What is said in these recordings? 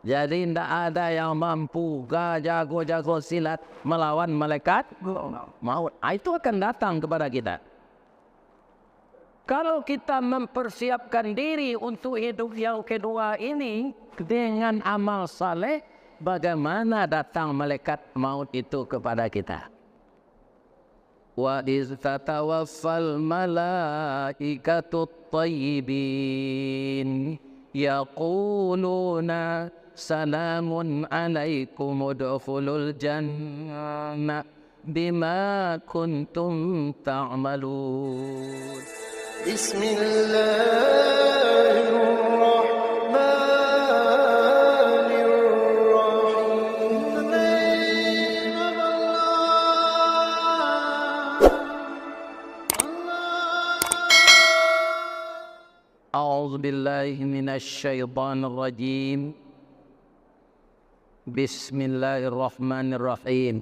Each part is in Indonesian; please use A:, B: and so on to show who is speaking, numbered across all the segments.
A: Jadi tidak ada yang mampu jago-jago silat melawan malaikat maut. Itu akan datang kepada kita. Kalau kita mempersiapkan diri untuk hidup yang kedua ini dengan amal saleh, bagaimana datang malaikat maut itu kepada kita? Wa iz tatawaffal malaikatu thayyibin yaquluna salamun alaikum udkhulul jannah bima kuntum ta'malun. A'udzu billahi minasy syaithanir rajim. Bismillahirrahmanirrahim.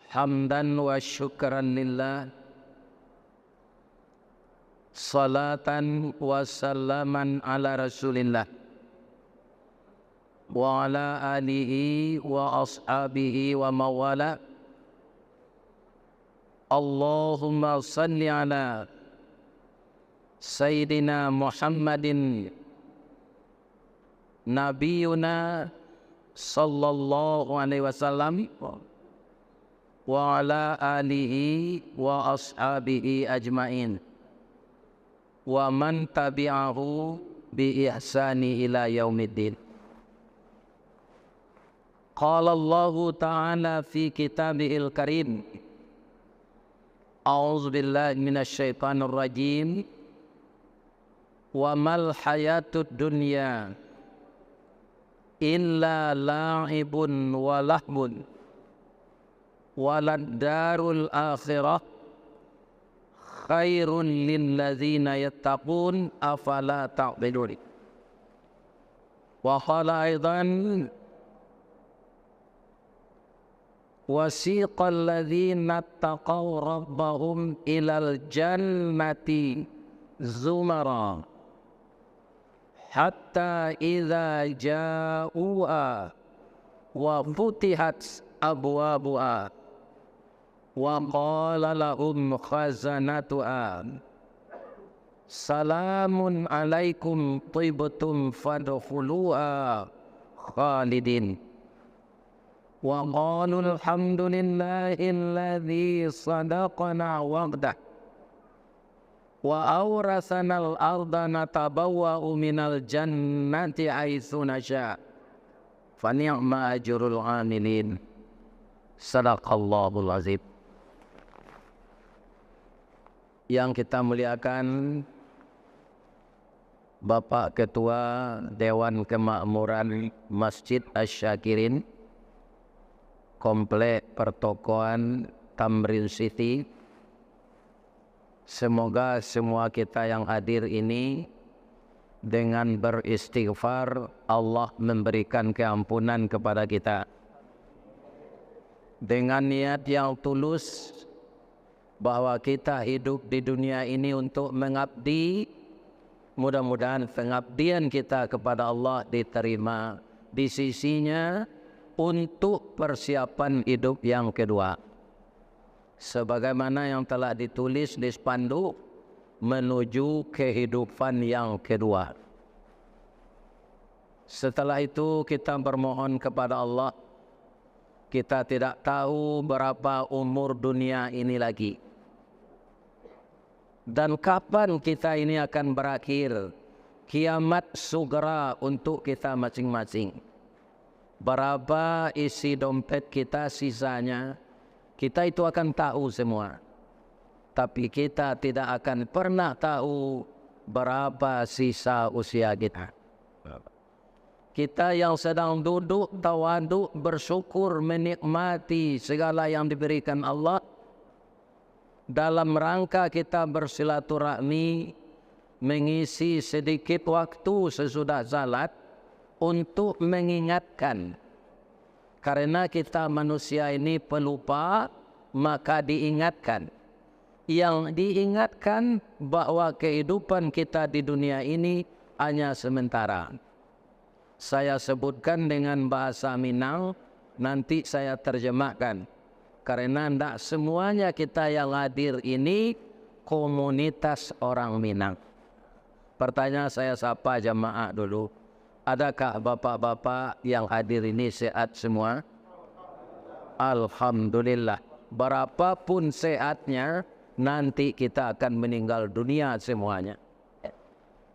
A: Hamdan wa syukran lillah. Salatan wa salaman ala Rasulillah wa ala alihi wa ashabihi wa mawala. Allahumma salli ala Sayyidina Muhammadin Nabiyuna sallallahu alaihi wasallam wa ala alihi wa ashabihi ajmain wa man tabi'ahu bi ihsani ila yaumiddin. Qala Allahu ta'ala fi kitabihil karim. A'udzu billahi minasy syaithanir rajim. Wa mal hayatud dunya illa la'ibun wa lahbun walad darul akhirah khairun lil ladzina yattaqun afala ta'qilun. Wa qala aidan wasiqal ladzina taqaw rabbahum ilal jannati zumara hatta idza ja'uha wa futihat abwabuha wa qala lahum khazanatuha salamun alaikum tibtum fadkhuluha khalidin wa qalu alhamdulillahi alladzi sadaqana wa'dah wa awrasanal arda natabawwa'u minal jannati aitsu nasya fa ni'ma ajrul 'amilin. Sadaqallahul azim. Yang kita muliakan Bapak Ketua Dewan Kemakmuran Masjid Asy-Syakirin Komplek Pertokoan Tamrin City. Semoga semua kita yang hadir ini dengan beristighfar Allah memberikan keampunan kepada kita. Dengan niat yang tulus bahwa kita hidup di dunia ini untuk mengabdi, mudah-mudahan pengabdian kita kepada Allah diterima di sisinya untuk persiapan hidup yang kedua. Sebagaimana yang telah ditulis di spanduk menuju kehidupan yang kedua. Setelah itu kita bermohon kepada Allah. Kita tidak tahu berapa umur dunia ini lagi dan kapan kita ini akan berakhir. Kiamat segera untuk kita masing-masing. Berapa isi dompet kita sisanya, kita itu akan tahu semua. Tapi kita tidak akan pernah tahu berapa sisa usia kita. Kita yang sedang duduk tawaduk bersyukur menikmati segala yang diberikan Allah, dalam rangka kita bersilaturahmi, mengisi sedikit waktu sesudah salat untuk mengingatkan. Karena kita manusia ini pelupa, maka diingatkan. Yang diingatkan bahwa kehidupan kita di dunia ini hanya sementara. Saya sebutkan dengan bahasa Minang, nanti saya terjemahkan. Karena tidak semuanya kita yang hadir ini komunitas orang Minang. Pertanyaan saya sapa jamaah dulu. Adakah bapak-bapak yang hadir ini sehat semua? Alhamdulillah. Berapapun sehatnya, nanti kita akan meninggal dunia semuanya.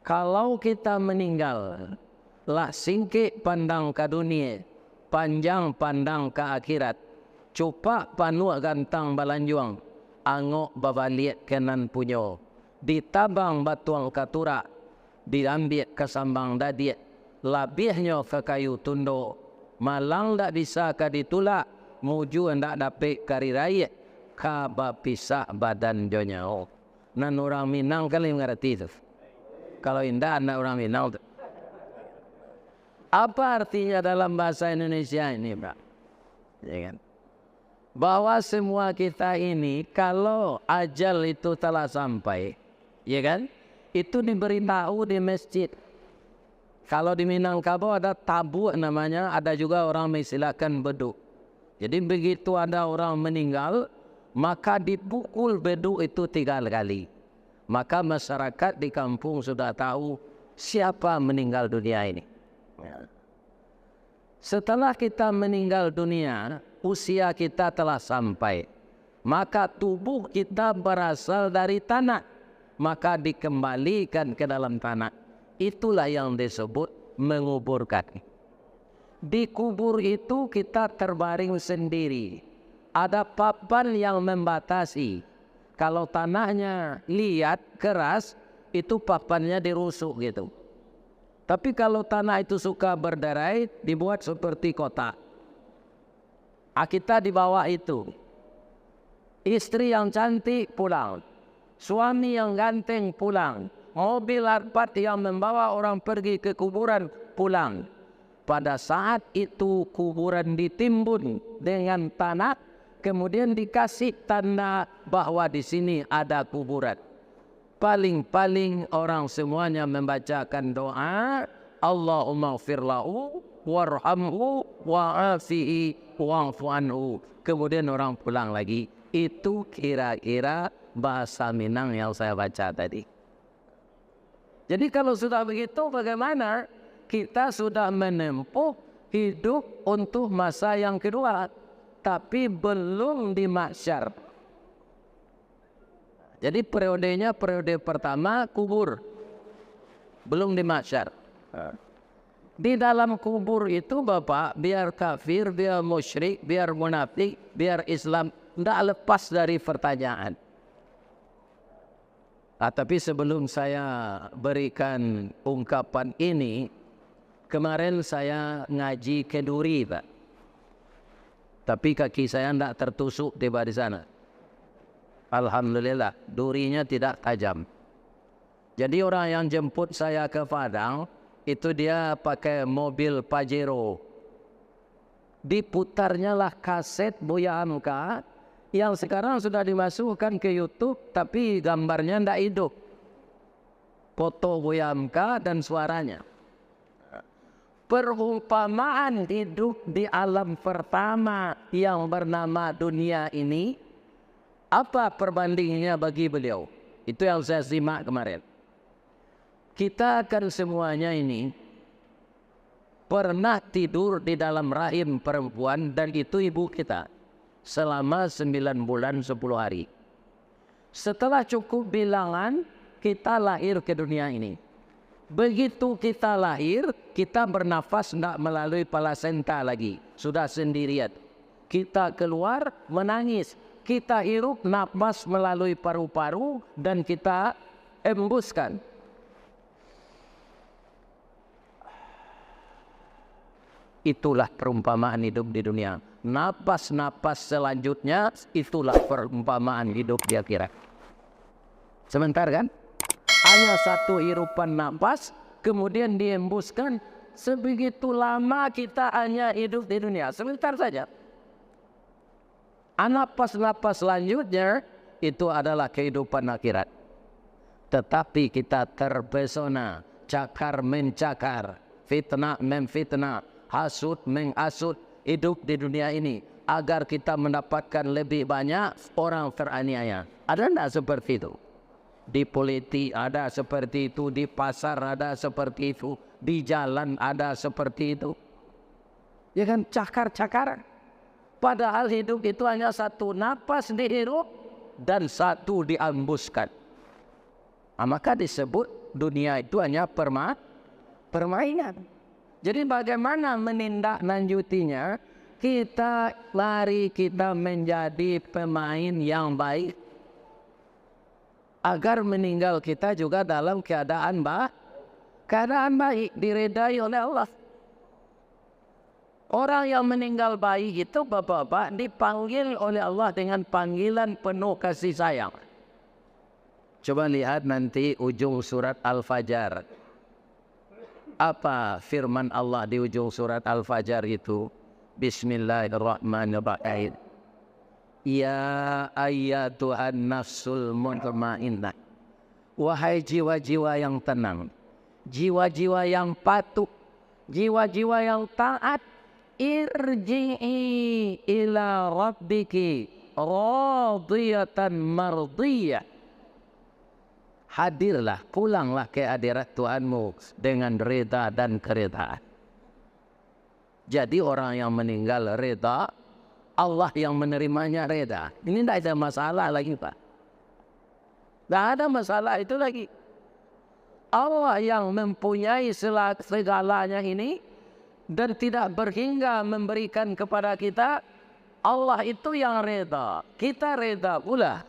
A: Kalau kita meninggal, lah singkik pandang ke dunia, panjang pandang ke akhirat. Coba panuk gantang balanjuang, angok babaliat kenan punyo. Ditabang batuang katurak, diambil ke sambang dadiat. Labihnya ke kayu tundo, malang tak bisa ke ditulak, muju hendak dapat kari raya, kaba pisah badan jonyao. Nan orang Minang kali mengerti itu. Kalau indah anak orang Minang itu. Apa artinya dalam bahasa Indonesia ini, Pak? Ya kan? Bahwa semua kita ini kalau ajal itu telah sampai, ya kan? Itu diberitahu di masjid. Kalau di Minangkabau ada tabu namanya, ada juga orang mengistilahkan beduk. Jadi begitu ada orang meninggal, maka dipukul beduk itu 3 kali. Maka masyarakat di kampung sudah tahu siapa meninggal dunia ini. Setelah kita meninggal dunia, usia kita telah sampai. Maka tubuh kita berasal dari tanah. Maka dikembalikan ke dalam tanah. Itulah yang disebut menguburkan. Di kubur itu kita terbaring sendiri. Ada papan yang membatasi. Kalau tanahnya liat, keras, itu papannya dirusuk gitu. Tapi kalau tanah itu suka berderai, dibuat seperti kotak. Kita di bawah itu. Istri yang cantik pulang. Suami yang ganteng pulang. Mobil Alphard yang membawa orang pergi ke kuburan pulang. Pada saat itu kuburan ditimbun dengan tanah, kemudian dikasih tanda bahwa di sini ada kuburan. Paling-paling orang semuanya membacakan doa, Allahumma ighfir lahu warhamhu wa'afihi wa'fu anhu. Kemudian orang pulang lagi. Itu kira-kira bahasa Minang yang saya baca tadi. Jadi kalau sudah begitu, bagaimana? Kita sudah menempuh hidup untuk masa yang kedua, tapi belum di mahsyar. Jadi periodenya periode pertama kubur, belum di mahsyar. Di dalam kubur itu Bapak, biar kafir, biar musyrik, biar munafik, biar Islam, tidak lepas dari pertanyaan. Tapi sebelum saya berikan ungkapan ini, kemarin saya ngaji ke Duri, Pak. Tapi kaki saya tidak tertusuk tiba di sana. Alhamdulillah, durinya tidak tajam. Jadi orang yang jemput saya ke Padang, itu dia pakai mobil Pajero. Diputarnya lah kaset Buya Hamka, yang sekarang sudah dimasukkan ke YouTube, tapi gambarnya tidak hidup. Foto Buya Hamka dan suaranya. Perumpamaan hidup di alam pertama yang bernama dunia ini, apa perbandingannya bagi beliau? Itu yang saya simak kemarin. Kita akan semuanya ini pernah tidur di dalam rahim perempuan, dan itu ibu kita. Selama 9 bulan 10 hari. Setelah cukup bilangan, kita lahir ke dunia ini. Begitu kita lahir, kita bernafas tidak melalui plasenta lagi. Sudah sendirian. Kita keluar menangis. Kita hirup nafas melalui paru-paru dan kita embuskan. Itulah perumpamaan hidup di dunia. Napas-napas selanjutnya, itulah perumpamaan hidup di akhirat. Sebentar kan? Hanya satu hirupan napas, kemudian diembuskan. Sebegitu lama kita hanya hidup di dunia. Sebentar saja. Napas-napas selanjutnya, itu adalah kehidupan akhirat. Tetapi kita terpesona, cakar mencakar. fitnah memfitnah, hasud menghasut, hidup di dunia ini agar kita mendapatkan lebih banyak orang teraniaya. Ada tidak seperti itu? Di politik ada seperti itu, di pasar ada seperti itu, di jalan ada seperti itu. Ya kan, cakar-cakaran. Padahal hidup itu hanya satu napas dihirup dan satu diambuskan. Nah, maka disebut dunia itu hanya permainan. Jadi bagaimana menindaklanjutinya? Kita lari, kita menjadi pemain yang baik agar meninggal kita juga dalam keadaan baik, diredai oleh Allah. Orang yang meninggal baik itu bapak-bapak dipanggil oleh Allah dengan panggilan penuh kasih sayang. Coba lihat nanti ujung surat Al-Fajr. Apa firman Allah di ujung surat Al-Fajr itu? Bismillahirrahmanirrahim. Ya ayyatuhan nafsul mutmainnah. Wahai jiwa-jiwa yang tenang, jiwa-jiwa yang patuh, jiwa-jiwa yang taat, irji'i ila rabbiki radiyatan mardiyah. Hadirlah, pulanglah ke hadirat Tuhanmu dengan reda dan keredaan. Jadi orang yang meninggal reda, Allah yang menerimanya reda. Ini tidak ada masalah lagi, Pak. Tidak ada masalah itu lagi. Allah yang mempunyai segalanya ini dan tidak berhingga memberikan kepada kita, Allah itu yang reda. Kita reda pula.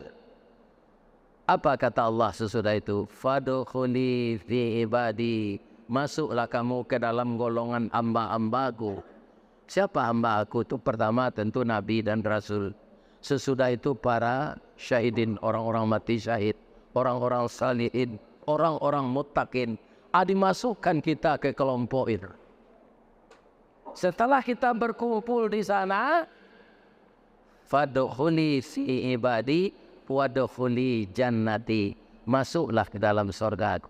A: Apa kata Allah sesudah itu? Fadkhuli fi ibadi. Masuklah kamu ke dalam golongan hamba-hambaku. Siapa hamba aku itu? Pertama tentu Nabi dan Rasul. Sesudah itu para syahidin, orang-orang mati syahid, orang-orang salihin, orang-orang muttaqin. Dimasukkan kita ke kelompok itu. Setelah kita berkumpul di sana, fadkhuli fi ibadi wadkhuli jannati. Masuklah ke dalam surga aku.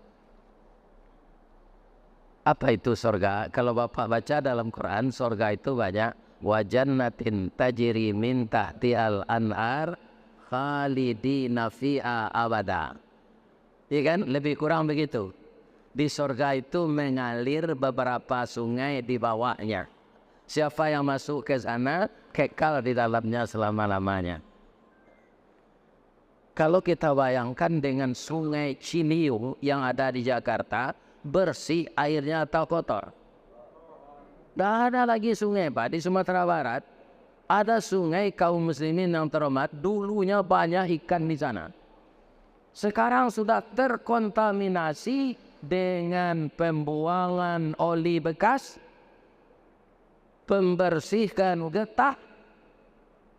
A: Apa itu surga? Kalau Bapak baca dalam Quran, surga itu banyak. Wa jannatin tajri min tahtihal anhar khalidina fiha abada. Ya kan? Lebih kurang begitu. Di surga itu mengalir beberapa sungai di bawahnya. Siapa yang masuk ke sana, kekal di dalamnya selama-lamanya. Kalau kita bayangkan dengan sungai Ciliwung yang ada di Jakarta, bersih airnya atau kotor? Tidak ada lagi sungai, Pak. Di Sumatera Barat ada sungai kaum muslimin yang terhormat. Dulunya banyak ikan di sana. Sekarang sudah terkontaminasi dengan pembuangan oli bekas, pembersihkan getah,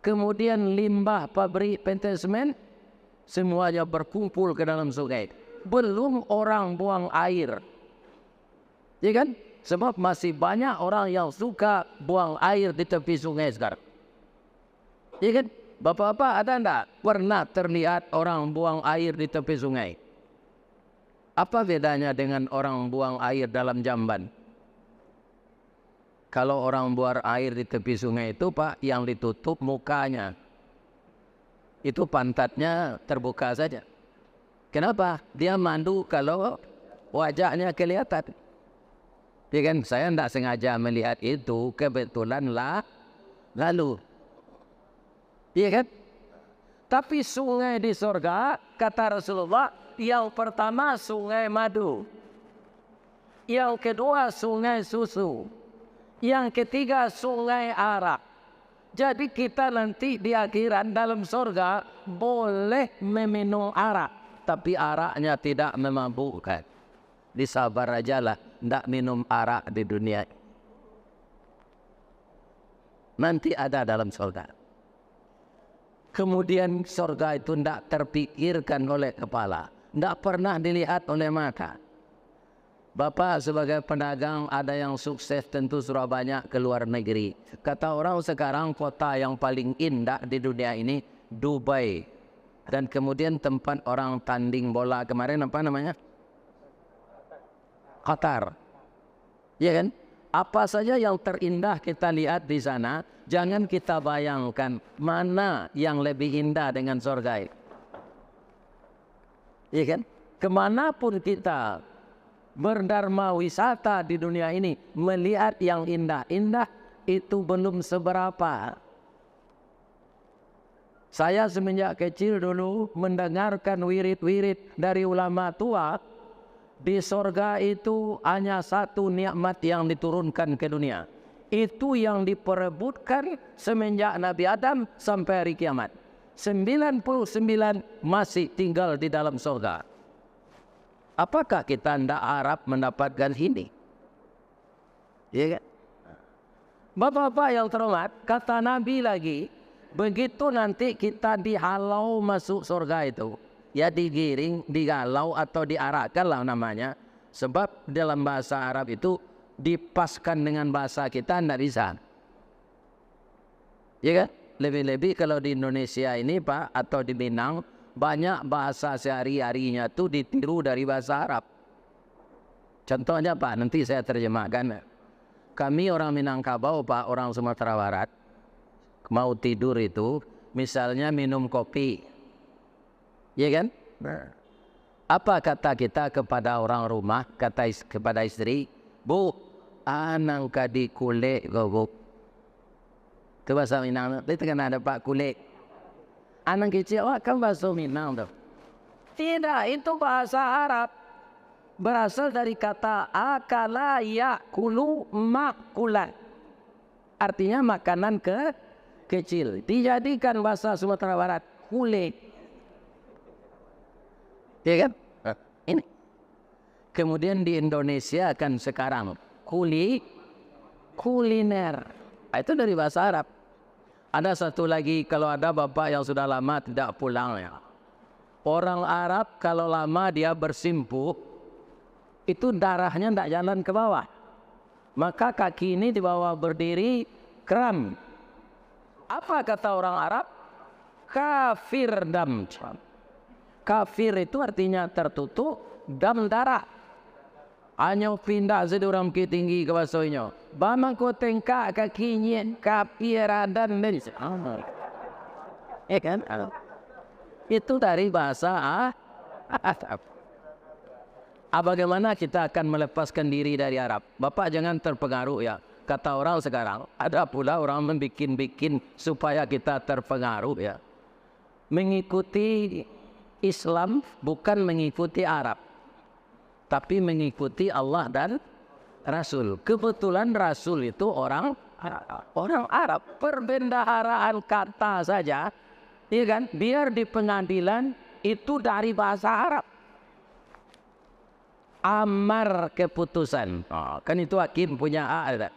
A: kemudian limbah pabrik pentasmen, semuanya berkumpul ke dalam sungai. Belum orang buang air. Ya kan? Sebab masih banyak orang yang suka buang air di tepi sungai sekarang. Ya kan? Bapak-bapak ada enggak pernah terlihat orang buang air di tepi sungai? Apa bedanya dengan orang buang air dalam jamban? Kalau orang buang air di tepi sungai itu, Pak, yang ditutup mukanya. Itu pantatnya terbuka saja. Kenapa? Dia mandu kalau wajahnya kelihatan. Ya kan? Saya tidak sengaja melihat itu, kebetulan lalu. Ya kan? Tapi sungai di surga, kata Rasulullah, yang pertama sungai madu. Yang kedua sungai susu. Yang ketiga sungai arak. Jadi kita nanti di akhirat dalam surga boleh meminum arak. Tapi araknya tidak memabukkan. Disabar aja lah, tidak minum arak di dunia. Nanti ada dalam surga. Kemudian surga itu tidak terpikirkan oleh kepala. Tidak pernah dilihat oleh mata. Bapak sebagai pedagang ada yang sukses tentu sudah banyak ke luar negeri. Kata orang sekarang kota yang paling indah di dunia ini Dubai. Dan kemudian tempat orang tanding bola kemarin apa namanya? Qatar. Ya kan? Apa saja yang terindah kita lihat di sana, jangan kita bayangkan mana yang lebih indah dengan surga itu. Ya kan? Kemanapun kita berdharma wisata di dunia ini, melihat yang indah-indah itu belum seberapa. Saya semenjak kecil dulu mendengarkan wirid-wirid dari ulama tua. Di sorga itu hanya satu nikmat yang diturunkan ke dunia. Itu yang diperebutkan semenjak Nabi Adam sampai hari kiamat. 99 masih tinggal di dalam sorga. Apakah kita tidak harap mendapatkan ini? Ya kan? Bapak-bapak yang terhormat, kata Nabi lagi, begitu nanti kita dihalau masuk surga itu, ya digiring, digalau atau diarahkan lah namanya. Sebab dalam bahasa Arab itu dipaskan dengan bahasa kita tidak bisa. Ya kan? Lebih-lebih kalau di Indonesia ini Pak, atau di Minang, banyak bahasa sehari-harinya itu ditiru dari bahasa Arab. Contohnya Pak, nanti saya terjemahkan. Kami orang Minangkabau Pak, orang Sumatera Barat, mau tidur itu, misalnya minum kopi. Ya kan? Apa kata kita kepada orang rumah, kepada istri, Bu, anang kadi kulit gogok. Itu bahasa Minang. Itu kan ada Pak kulit. Anang kecil, wah kan bahasa Minang tuh. Tidak, itu bahasa Arab. Berasal dari kata akala yakulu makulan. Artinya makanan kecil. Dijadikan bahasa Sumatera Barat kulit. Ya kan? Ini. Kemudian di Indonesia kan sekarang kuliner. Itu dari bahasa Arab. Ada satu lagi, kalau ada bapak yang sudah lama tidak pulang ya. Orang Arab kalau lama dia bersimpuh, itu darahnya tidak jalan ke bawah. Maka kaki ini di bawah berdiri kram. Apa kata orang Arab? Kafir dam. Kafir itu artinya tertutup, dam darah. Hanya pindah sedurang ke tinggi ke basoinya. Bama ko tengka kakinya kafir dan lain. Kan? Itu dari bahasa Arab. Bagaimana kita akan melepaskan diri dari Arab? Bapak jangan terpengaruh ya. Kata orang sekarang, ada pula orang membikin-bikin supaya kita terpengaruh ya. Mengikuti Islam bukan mengikuti Arab, tapi mengikuti Allah dan Rasul. Kebetulan Rasul itu orang Arab. Perbendaharaan kata saja, ya kan? Biar di pengadilan itu dari bahasa Arab. Amar keputusan, kan itu hakim punya hak.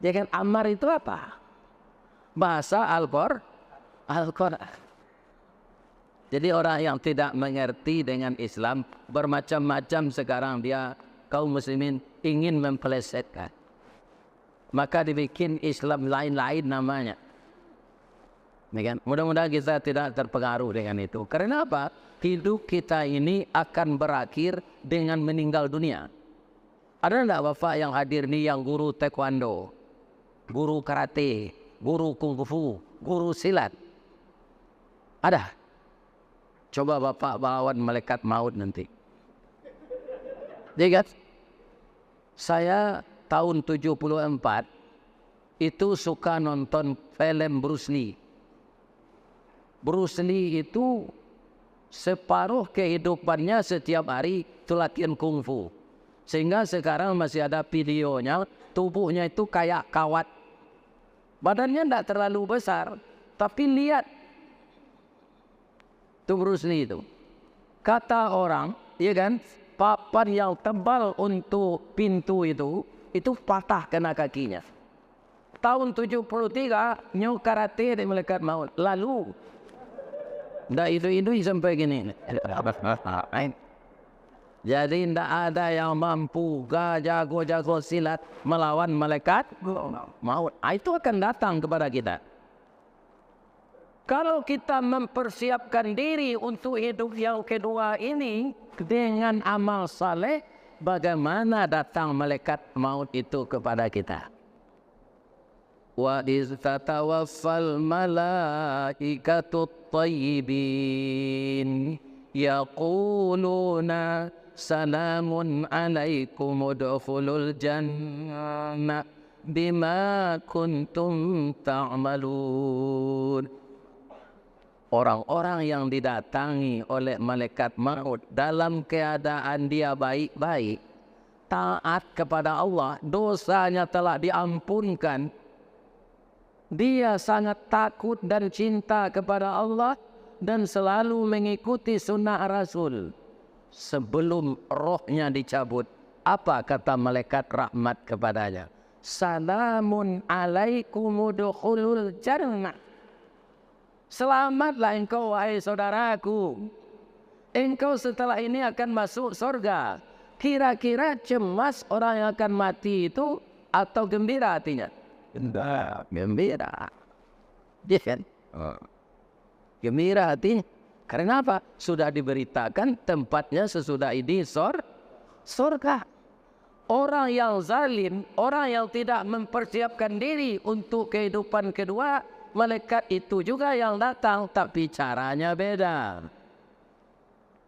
A: Ya kan? Amar itu apa? Bahasa Al-Quran. Jadi orang yang tidak mengerti dengan Islam, bermacam-macam sekarang dia kaum muslimin ingin mempelesetkan. Maka dibikin Islam lain-lain namanya. Mudah-mudahan kita tidak terpengaruh dengan itu. Karena apa? Hidup kita ini akan berakhir dengan meninggal dunia. Ada tidak bapak yang hadir ni yang guru taekwondo, guru karate, guru kungfu, guru silat? Ada? Coba bapak lawan malaikat maut nanti. Jadi saya tahun 74 itu suka nonton film Bruce Lee. Bruce Lee itu separuh kehidupannya setiap hari itu latihan kungfu. Sehingga sekarang masih ada videonya, tubuhnya itu kayak kawat. Badannya tidak terlalu besar, tapi lihat itu Bruce Lee itu. Kata orang, ya kan, papan yang tebal untuk pintu itu patah kena kakinya. Tahun 73 nyo karate di malaikat maut. Lalu ndak itu sampai gini. Jadi ndak ada yang mampu jago silat melawan malaikat maut. Itu akan datang kepada kita. Kalau kita mempersiapkan diri untuk hidup yang kedua ini dengan amal saleh, bagaimana datang malaikat maut itu kepada kita. Wa iz tatawaffal malaikatu tayyibin yaquluna salamun alaikum udkhulul jannah bima kuntum ta'malun. Orang-orang yang didatangi oleh malaikat maut dalam keadaan dia baik-baik, taat kepada Allah, dosanya telah diampunkan, dia sangat takut dan cinta kepada Allah dan selalu mengikuti sunnah Rasul. Sebelum rohnya dicabut, apa kata malaikat rahmat kepadanya? Salamun alaikum udkhulul jannah. Selamatlah engkau wahai saudaraku. Engkau setelah ini akan masuk surga. Kira-kira cemas orang yang akan mati itu atau gembira hatinya? Gembira. Dia kan? Gembira hatinya. Karena apa? Sudah diberitakan tempatnya sesudah ini surga. Orang yang zalim, orang yang tidak mempersiapkan diri untuk kehidupan kedua, malaikat itu juga yang datang, tapi caranya beda.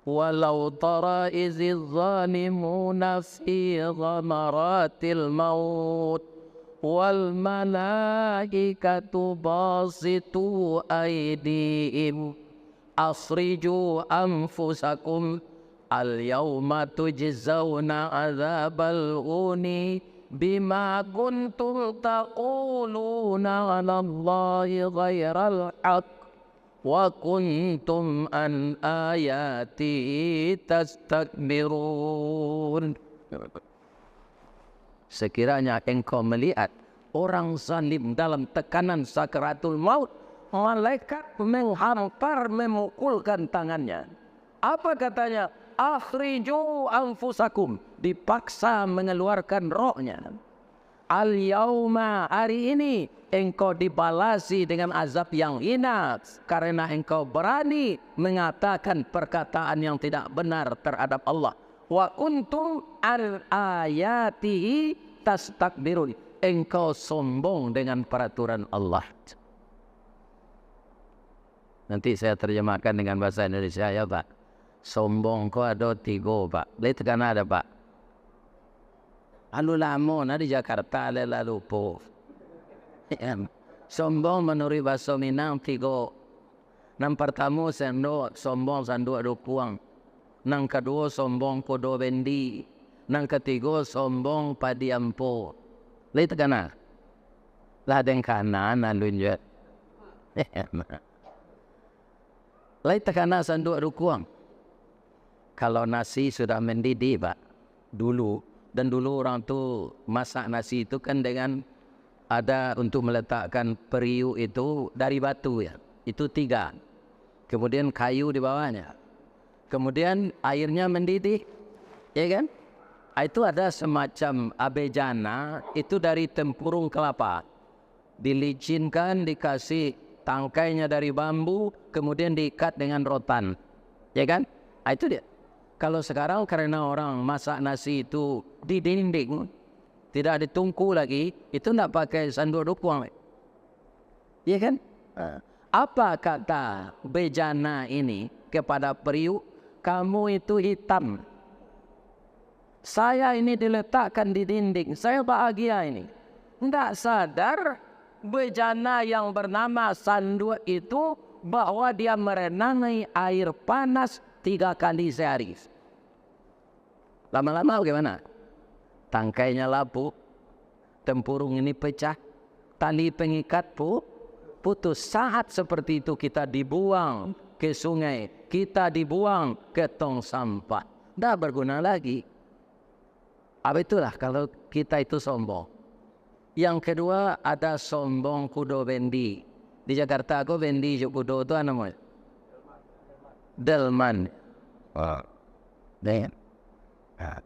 A: Walau tara iziz zalimuna fi ghamaratil maut wal malaikatu basitu aydihim asriju anfusakum al yawma tujzauna azabal uni bima kuntum taquluna 'ala Allahi ghairal haqq wa kuntum an ayati tastakbirun. Sekiranya engkau melihat orang zalim dalam tekanan sakaratul maut, malaikat menghampar memukulkan tangannya. Apa katanya? Akhriju anfusakum, dipaksa mengeluarkan rohnya. Al yauma, hari ini engkau dibalasi dengan azab yang hina karena engkau berani mengatakan perkataan yang tidak benar terhadap Allah. Wa kuntum an ayatihi tastakbirun, engkau sombong dengan peraturan Allah. Nanti saya terjemahkan dengan bahasa Indonesia ya Pak. Sombong ko ada tiga Pak. Boleh tekan ada Pak. Alu lama di Jakarta lalu po. Sombong menurut bahasa Minang tiga. Nang pertama sombong sandu ada puang. Nang kedua sombong kodo bendi. Nang ketiga sombong padiampo. Boleh tekan ada. Lah den kanan alunjat. Lai tekana sandu ada kuang. Kalau nasi sudah mendidih Pak, dulu orang tu masak nasi itu kan dengan ada untuk meletakkan periuk itu dari batu ya, itu 3. Kemudian kayu di bawahnya. Kemudian airnya mendidih, ya kan? Itu ada semacam abejana itu dari tempurung kelapa, dilicinkan, dikasih tangkainya dari bambu, kemudian diikat dengan rotan, ya kan? Itu dia. Kalau sekarang karena orang masak nasi itu di dinding, tidak ditungku lagi, itu tidak pakai sanduk dukuang. Ya kan? Apa kata bejana ini kepada periuk? Kamu itu hitam. Saya ini diletakkan di dinding, saya bahagia ini. Tidak sadar bejana yang bernama sanduk itu bahwa dia merenangi air panas 3 kali sehari. Lama-lama bagaimana? Tangkainya lapuk, tempurung ini pecah, tali pengikat putus. Saat seperti itu kita dibuang ke sungai, kita dibuang ke tong sampah. Tidak berguna lagi. Apa itulah kalau kita itu sombong. Yang kedua ada sombong kudo bendi. Di Jakarta aku bendi kudo itu apa namanya? Delman.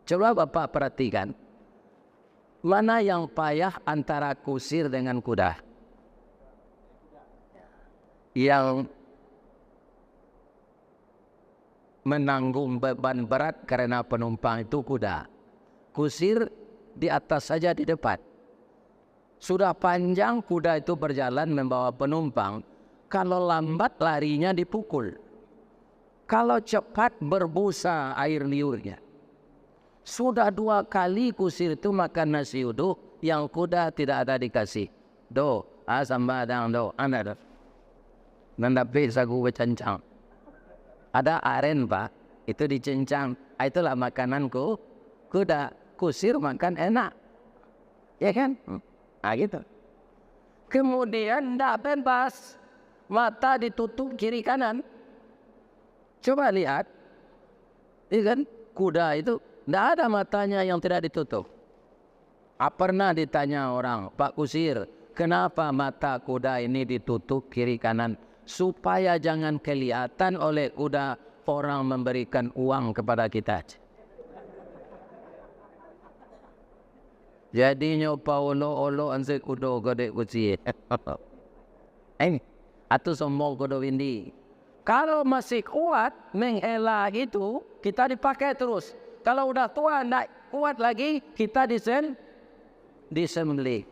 A: Coba Bapak perhatikan, mana yang payah antara kusir dengan kuda? Yang menanggung beban berat karena penumpang itu kuda. kusir di atas saja di depan. Sudah panjang kuda itu berjalan membawa penumpang. Kalau lambat larinya dipukul. Kalau cepat berbusa air liurnya. Sudah 2 kali kusir itu makan nasi uduk, yang kuda tidak ada dikasih. Do, sambadang do, anda do. Nandapi sagu bercencang. Ada aren pak, itu dicencang. Itulah makananku. Kuda kusir makan enak. Ya kan? Gitu. Kemudian tidak bebas. Mata ditutup kiri kanan. Coba lihat. Ya kan? Kuda itu tidak ada matanya yang tidak ditutup. Pernah ditanya orang, Pak Kusir, kenapa mata kuda ini ditutup kiri kanan? Supaya jangan kelihatan oleh kuda orang memberikan uang kepada kita. Jadi nyopa olo anse kudo gede kuci. Ini atau sombong kudo windy. Kalau masih kuat menghela itu kita dipakai terus. Kalau udah tua tidak kuat lagi kita disembelih.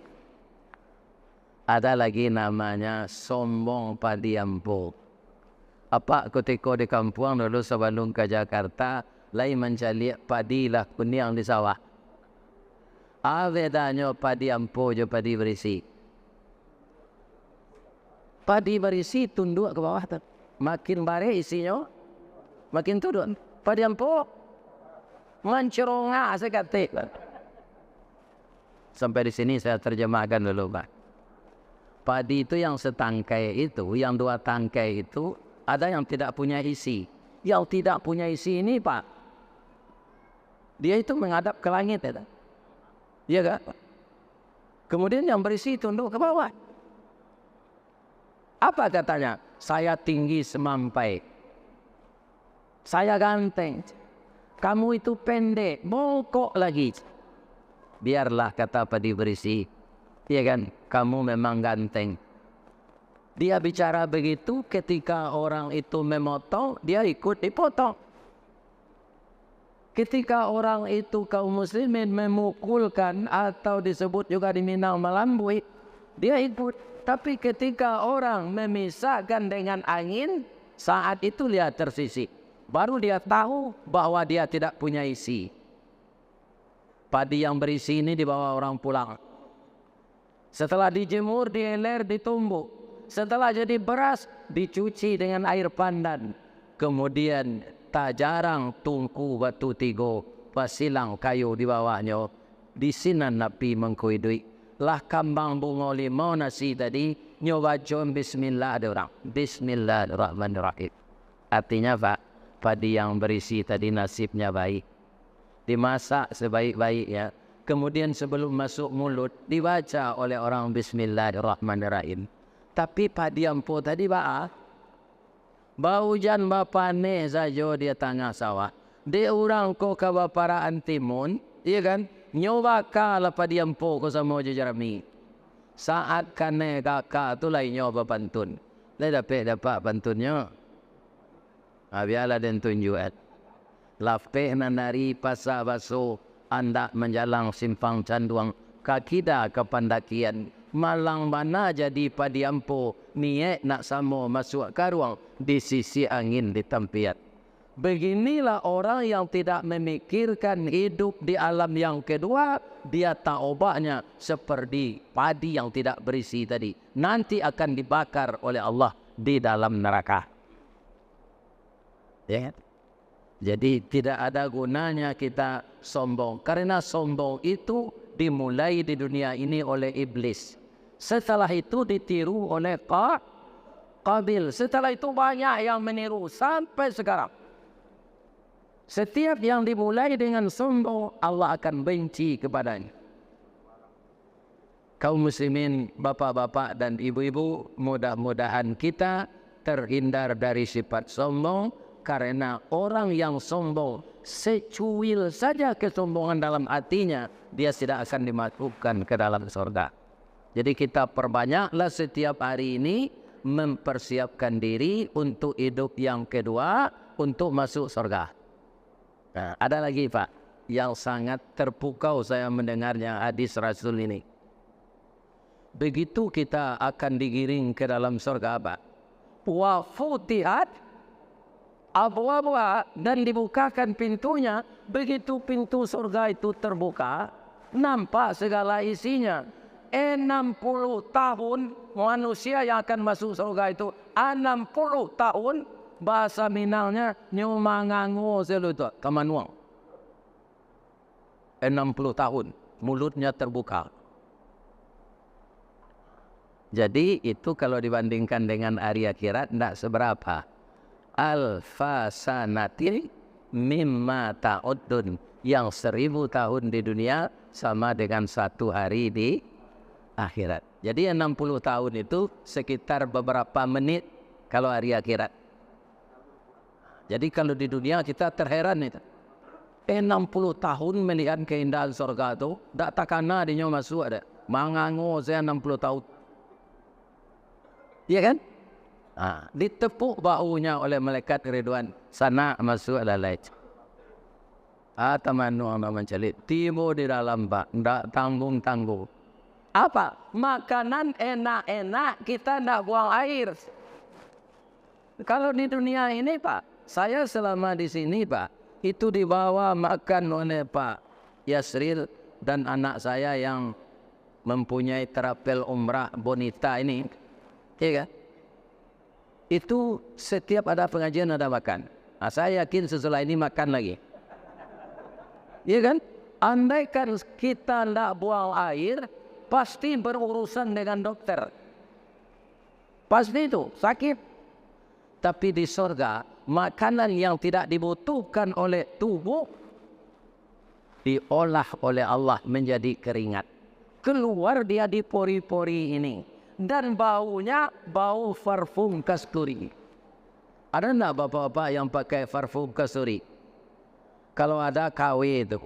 A: Ada lagi namanya sombong padiampo. Apa ketika di kampung dulu sebelum ke Jakarta, lain mencari padi lah kuniang di sawah. Bedanya padi ampo je padi berisi. Padi berisi tunduk ke bawah. Makin bare isinya, makin turun. Padi ampo mencerongah sekali. Sampai di sini saya terjemahkan dulu Pak. Padi itu yang setangkai itu, yang 2 tangkai itu, ada yang tidak punya isi. Yang tidak punya isi ini Pak, dia itu menghadap ke langit ya. Iya kan? Kemudian yang berisi tunduk ke bawah. Apa katanya? Saya tinggi semampai. Saya ganteng. Kamu itu pendek, bongkok lagi. Biarlah kata padi berisi. Iya kan? Kamu memang ganteng. Dia bicara begitu ketika orang itu memotong, dia ikut dipotong. Ketika orang itu kaum muslimin memukulkan atau disebut juga di Minang melambui, dia ikut. Tapi ketika orang memisahkan dengan angin, saat itu dia tersisih. Baru dia tahu bahwa dia tidak punya isi. Padi yang berisi ini dibawa orang pulang. Setelah dijemur, dieler, ditumbuk. Setelah jadi beras, dicuci dengan air pandan. Kemudian tak jarang tungku batu tigo, pasilang kayu di bawahnya. Di sini Nabi mengkuidui. Lah kambang bunga limau nasi tadi, nyoba jom bismillah ada orang. Bismillahirrahmanirrahim. Artinya Pak, padi yang berisi tadi nasibnya baik. Dimasak sebaik-baiknya. Kemudian sebelum masuk mulut, dibaca oleh orang bismillahirrahmanirrahim. Tapi padi ampo tadi Pak, bau jan bapane saja dia tengah sawah. Dia orang ko ke baparaan timun, iya kan? Nyoba kalah padi ampo ko sama jejarami. Saat kane kakak tu lain nyoba pantun. Lai dapat pantunnya. Biarlah dan tunjuk. Lafeh nanari pasa baso, anda menjalang simpang canduang, kakida ke pandakian. Malang mana jadi padi ampo, niat nak samo masuk karuang, di sisi angin di tempiat. Beginilah orang yang tidak memikirkan hidup di alam yang kedua, dia tak obaknya seperti padi yang tidak berisi tadi. Nanti akan dibakar oleh Allah di dalam neraka. Ya. Jadi tidak ada gunanya kita sombong. Karena sombong itu dimulai di dunia ini oleh iblis. Setelah itu ditiru oleh Qabil. Setelah itu banyak yang meniru sampai sekarang. Setiap yang dimulai dengan sombong, Allah akan benci kepadanya. Kaum muslimin, bapak-bapak dan ibu-ibu, mudah-mudahan kita terhindar dari sifat sombong. Karena orang yang sombong, secuil saja kesombongan dalam hatinya, dia tidak akan dimasukkan ke dalam surga. Jadi kita perbanyaklah setiap hari ini mempersiapkan diri untuk hidup yang kedua, untuk masuk surga. Nah, ada lagi Pak, yang sangat terpukau saya mendengarnya hadis Rasul ini. Begitu kita akan digiring ke dalam surga apa? Wa futihat abwaaba, dan dibukakan pintunya. Begitu pintu surga itu terbuka, nampak segala isinya. 60 tahun manusia yang akan masuk surga itu 60 tahun. Bahasa Minangnya nyumangango selutu kamanuang. 60 tahun mulutnya terbuka. Jadi itu kalau dibandingkan dengan hari akhirat tidak seberapa. Alfa sanatin mimma ta'uddun, yang 1000 tahun di dunia sama dengan 1 hari di akhirat. Jadi 60 tahun itu sekitar beberapa menit kalau hari akhirat. Jadi kalau di dunia kita terheran itu. 60 tahun melihat keindahan surga itu, tak takana dia masuk ada. Mangango saya 60 tahun. Iya kan? Ditepuk bahunya oleh malaikat Ridwan. Sana masuk lalai. Tamanu anda mencelit. Timbul di dalam bak. Tak tanggung-tanggung. Apa? Makanan enak-enak kita nak buang air. Kalau di dunia ini Pak, saya selama di sini Pak, itu dibawa makan oleh Pak Yasril dan anak saya yang mempunyai terapel umrah bonita ini. Iya kan? Itu setiap ada pengajian ada makan. Saya yakin setelah ini makan lagi. Iya kan? Andaikan kita tidak buang air, pasti berurusan dengan dokter. Pasti itu sakit. Tapi di surga, makanan yang tidak dibutuhkan oleh tubuh diolah oleh Allah menjadi keringat. Keluar dia di pori-pori ini. Dan baunya bau parfum kasturi. Ada enggak bapak-bapak yang pakai parfum kasturi? Kalau ada KW itu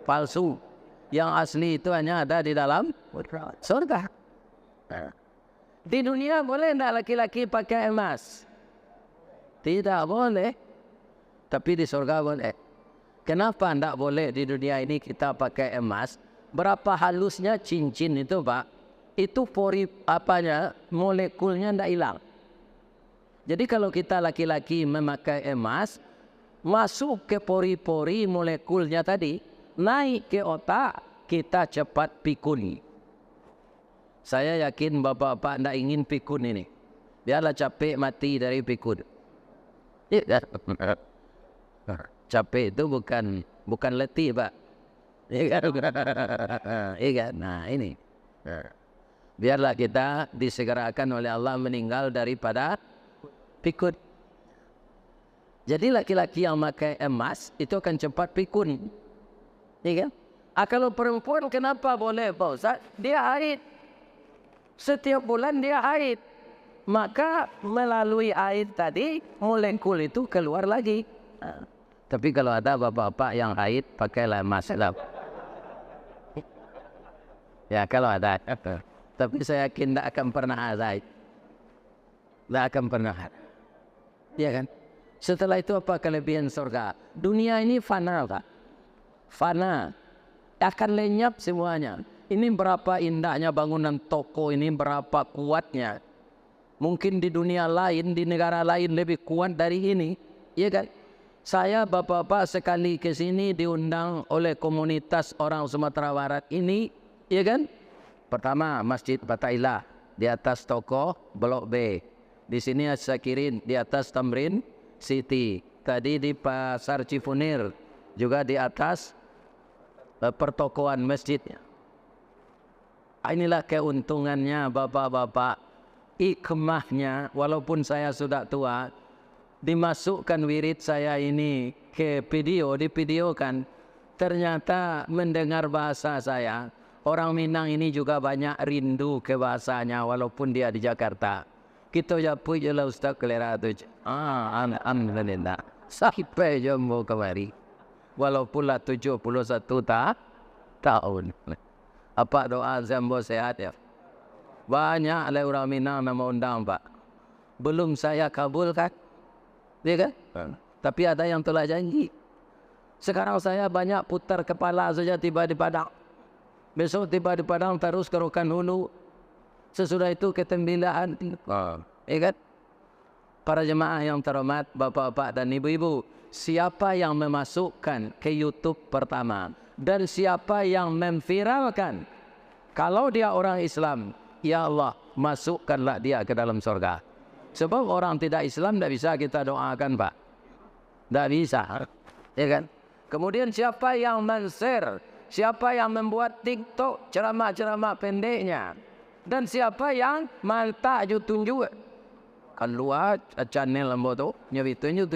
A: palsu. Yang asli itu hanya ada di dalam surga. Di dunia boleh enggak laki-laki pakai emas? Tidak boleh. Tapi di surga boleh. Kenapa enggak boleh di dunia ini kita pakai emas? Berapa halusnya cincin itu Pak? Itu pori apanya, molekulnya enggak hilang. Jadi kalau kita laki-laki memakai emas, masuk ke pori-pori molekulnya tadi, naik ke otak, kita cepat pikun. Saya yakin bapak-bapak tidak ingin pikun ini. Biarlah capek mati dari pikun. Capek itu bukan letih Pak. Nah ini. Biarlah kita disegerakan oleh Allah meninggal daripada pikun. Jadi laki-laki yang pakai emas itu akan cepat pikun. Ya kan? Kalau perempuan kenapa boleh Pak Ustaz? Dia haid. Setiap bulan dia haid. Maka melalui haid tadi molekul itu keluar lagi. Tapi kalau ada bapak-bapak yang haid pakailah emas. Ya kalau ada. Tapi saya yakin tidak akan pernah haid. Tidak akan pernah haid. Ya kan? Setelah itu apa kelebihan surga? Dunia ini fana Pak. Fana. Akan lenyap semuanya. Ini berapa indahnya bangunan toko ini, berapa kuatnya. Mungkin di dunia lain, di negara lain lebih kuat dari ini. Ya kan? Saya bapak-bapak sekali ke sini diundang oleh komunitas orang Sumatera Barat ini. Ya kan? Pertama Masjid Fatailah di atas toko Blok B. Di sini Asyakirin di atas Tamrin City. Tadi di Pasar Cifunir juga di atas pertokoan masjidnya. Inilah keuntungannya bapak-bapak. Hikmahnya walaupun saya sudah tua, dimasukkan wirid saya ini ke video, divideokan. Ternyata mendengar bahasa saya, orang Minang ini juga banyak rindu ke bahasanya walaupun dia di Jakarta. Kita ya puji lah Ustaz kelera tu. Alhamdulillah. Sampai jumpa kembali. Walaupun lah 71 tahun. Apa doa Zambo sehat ya? Banyak lah orang Minang nama undang Pak. Belum saya kabulkan. Ya kan? Tapi ada yang telah janji. Sekarang saya banyak putar kepala saja tiba di Padang. Besok tiba di Padang terus ke Rokan Hulu. Sesudah itu ke Tembilahan. Ya kan? Para jemaah yang terhormat, bapak-bapak dan ibu-ibu, siapa yang memasukkan ke YouTube pertama dan siapa yang memviralkan, kalau dia orang Islam, ya Allah, masukkanlah dia ke dalam surga. Sebab orang tidak Islam tidak bisa kita doakan, Pak. Tidak bisa. Ya kan? Kemudian siapa yang men-share, siapa yang membuat TikTok ceramah-ceramah pendeknya, dan siapa yang mantap tunjuk keluar channel lembo tu nyawi tunjuk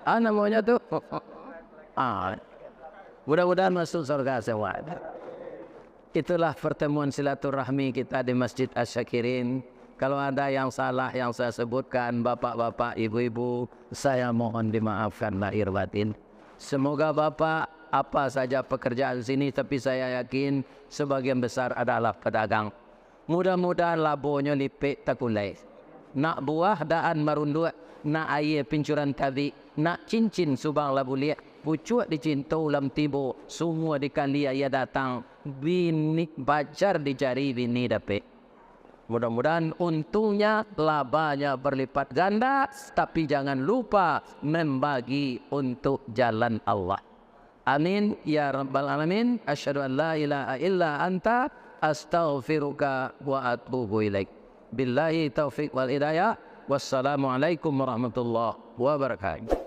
A: namanya tu mudah-mudahan masuk surga semua. Itulah pertemuan silaturahmi kita di Masjid Asy-Syakirin. Kalau ada yang salah yang saya sebutkan, bapak-bapak, ibu-ibu, saya mohon dimaafkan lahir batin. Semoga bapak apa saja pekerjaan sini, tapi saya yakin sebagian besar adalah pedagang. Mudah-mudahan labonya lipik takulai. Nak buah daan marunduk, nak air pincuran tadi, nak cincin subang labu liat, pucuk dicinta ulam tibo, semua dikali ayah datang, bini bacar dicari bini dapet. Mudah-mudahan untungnya, labanya berlipat ganda, tapi jangan lupa membagi untuk jalan Allah. Amin ya rabbal alamin. Asyhadu an la ilaha illa anta astaghfiruka wa atubu ilaik. Billahi taufiq wal hidayah. Wassalamualaikum warahmatullahi wabarakatuh.